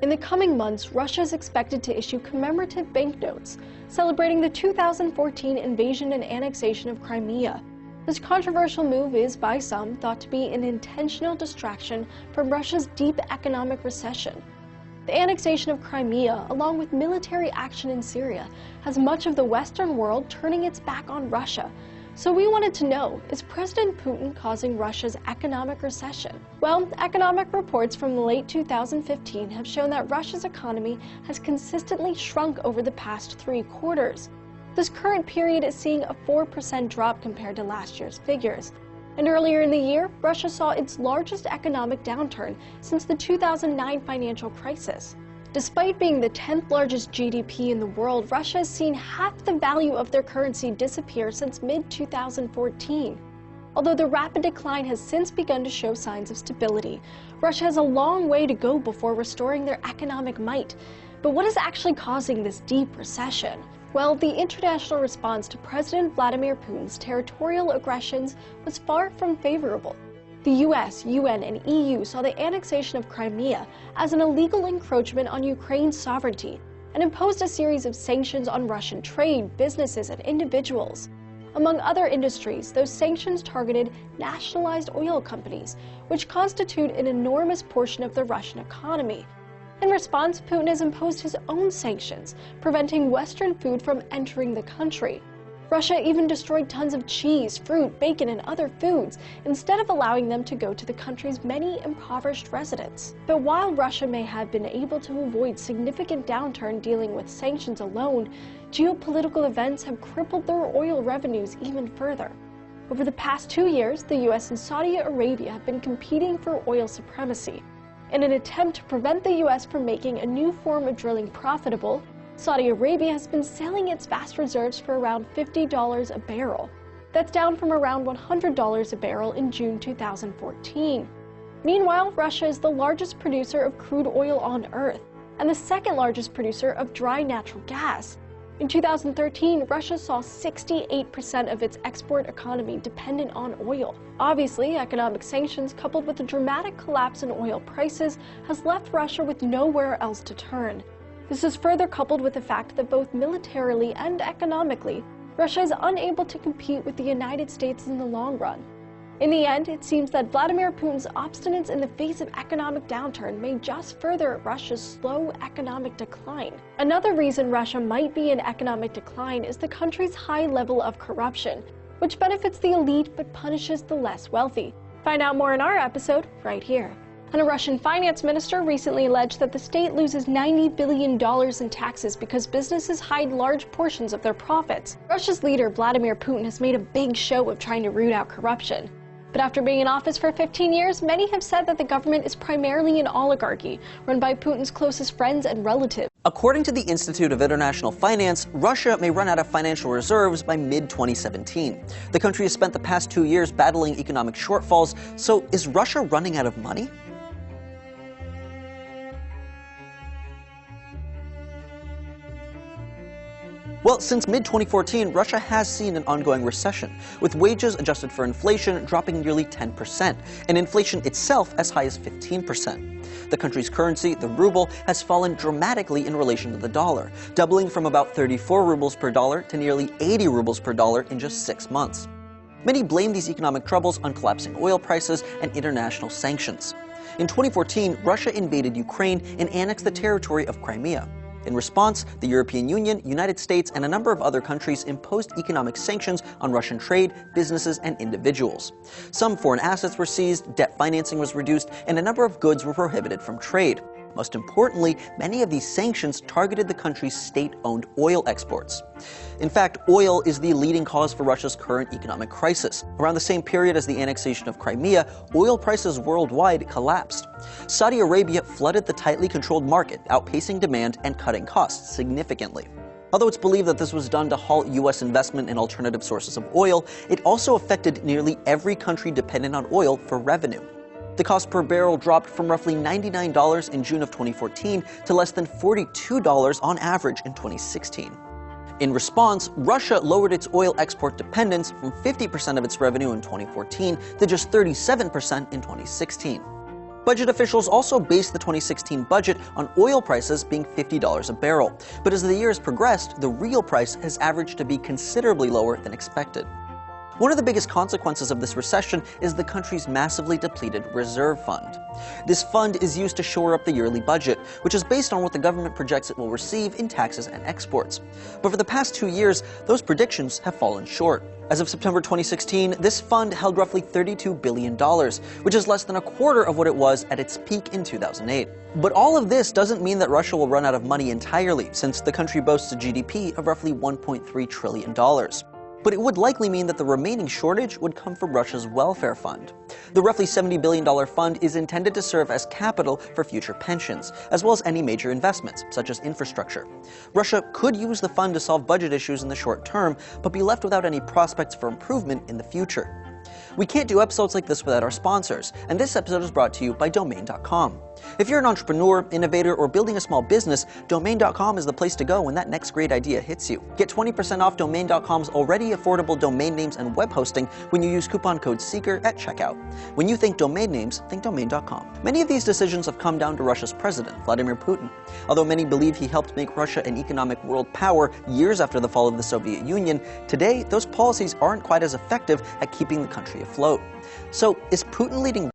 In the coming months, Russia is expected to issue commemorative banknotes celebrating the 2014 invasion and annexation of Crimea. This controversial move is, by some, thought to be an intentional distraction from Russia's deep economic recession. The annexation of Crimea, along with military action in Syria, has much of the Western world turning its back on Russia. So we wanted to know, is President Putin causing Russia's economic recession? Well, economic reports from the late 2015 have shown that Russia's economy has consistently shrunk over the past 3 quarters. This current period is seeing a 4% drop compared to last year's figures. And earlier in the year, Russia saw its largest economic downturn since the 2009 financial crisis. Despite being the 10th largest GDP in the world, Russia has seen half the value of their currency disappear since mid-2014. Although the rapid decline has since begun to show signs of stability, Russia has a long way to go before restoring their economic might. But what is actually causing this deep recession? Well, the international response to President Vladimir Putin's territorial aggressions was far from favorable. The US, UN, and EU saw the annexation of Crimea as an illegal encroachment on Ukraine's sovereignty and imposed a series of sanctions on Russian trade, businesses, and individuals. Among other industries, those sanctions targeted nationalized oil companies, which constitute an enormous portion of the Russian economy. In response, Putin has imposed his own sanctions, preventing Western food from entering the country. Russia even destroyed tons of cheese, fruit, bacon, and other foods, instead of allowing them to go to the country's many impoverished residents. But while Russia may have been able to avoid significant downturn dealing with sanctions alone, geopolitical events have crippled their oil revenues even further. Over the past 2 years, the US and Saudi Arabia have been competing for oil supremacy. In an attempt to prevent the US from making a new form of drilling profitable, Saudi Arabia has been selling its vast reserves for around $50 a barrel. That's down from around $100 a barrel in June 2014. Meanwhile, Russia is the largest producer of crude oil on Earth and the second largest producer of dry natural gas. In 2013, Russia saw 68% of its export economy dependent on oil. Obviously, economic sanctions coupled with a dramatic collapse in oil prices has left Russia with nowhere else to turn. This is further coupled with the fact that both militarily and economically, Russia is unable to compete with the United States in the long run. In the end, it seems that Vladimir Putin's obstinance in the face of economic downturn may just further Russia's slow economic decline. Another reason Russia might be in economic decline is the country's high level of corruption, which benefits the elite but punishes the less wealthy. Find out more in our episode right here. And a Russian finance minister recently alleged that the state loses $90 billion in taxes because businesses hide large portions of their profits. Russia's leader, Vladimir Putin, has made a big show of trying to root out corruption. But after being in office for 15 years, many have said that the government is primarily an oligarchy, run by Putin's closest friends and relatives. According to the Institute of International Finance, Russia may run out of financial reserves by mid-2017. The country has spent the past 2 years battling economic shortfalls, so is Russia running out of money? Well, since mid-2014, Russia has seen an ongoing recession, with wages adjusted for inflation dropping nearly 10%, and inflation itself as high as 15%. The country's currency, the ruble, has fallen dramatically in relation to the dollar, doubling from about 34 rubles per dollar to nearly 80 rubles per dollar in just 6 months. Many blame these economic troubles on collapsing oil prices and international sanctions. In 2014, Russia invaded Ukraine and annexed the territory of Crimea. In response, the European Union, United States, and a number of other countries imposed economic sanctions on Russian trade, businesses, and individuals. Some foreign assets were seized, debt financing was reduced, and a number of goods were prohibited from trade. Most importantly, many of these sanctions targeted the country's state-owned oil exports. In fact, oil is the leading cause for Russia's current economic crisis. Around the same period as the annexation of Crimea, oil prices worldwide collapsed. Saudi Arabia flooded the tightly controlled market, outpacing demand and cutting costs significantly. Although it's believed that this was done to halt U.S. investment in alternative sources of oil, it also affected nearly every country dependent on oil for revenue. The cost per barrel dropped from roughly $99 in June of 2014 to less than $42 on average in 2016. In response, Russia lowered its oil export dependence from 50% of its revenue in 2014 to just 37% in 2016. Budget officials also based the 2016 budget on oil prices being $50 a barrel, but as the year has progressed, the real price has averaged to be considerably lower than expected. One of the biggest consequences of this recession is the country's massively depleted reserve fund. This fund is used to shore up the yearly budget, which is based on what the government projects it will receive in taxes and exports. But for the past 2 years, those predictions have fallen short. As of September 2016, this fund held roughly $32 billion, which is less than a quarter of what it was at its peak in 2008. But all of this doesn't mean that Russia will run out of money entirely, since the country boasts a GDP of roughly $1.3 trillion. But it would likely mean that the remaining shortage would come from Russia's welfare fund. The roughly $70 billion fund is intended to serve as capital for future pensions, as well as any major investments, such as infrastructure. Russia could use the fund to solve budget issues in the short term, but be left without any prospects for improvement in the future. We can't do episodes like this without our sponsors, and this episode is brought to you by Domain.com. If you're an entrepreneur, innovator, or building a small business, Domain.com is the place to go when that next great idea hits you. Get 20% off Domain.com's already affordable domain names and web hosting when you use coupon code SEEKER at checkout. When you think domain names, think Domain.com. Many of these decisions have come down to Russia's president, Vladimir Putin. Although many believe he helped make Russia an economic world power years after the fall of the Soviet Union, today those policies aren't quite as effective at keeping the country afloat. So, is Putin leading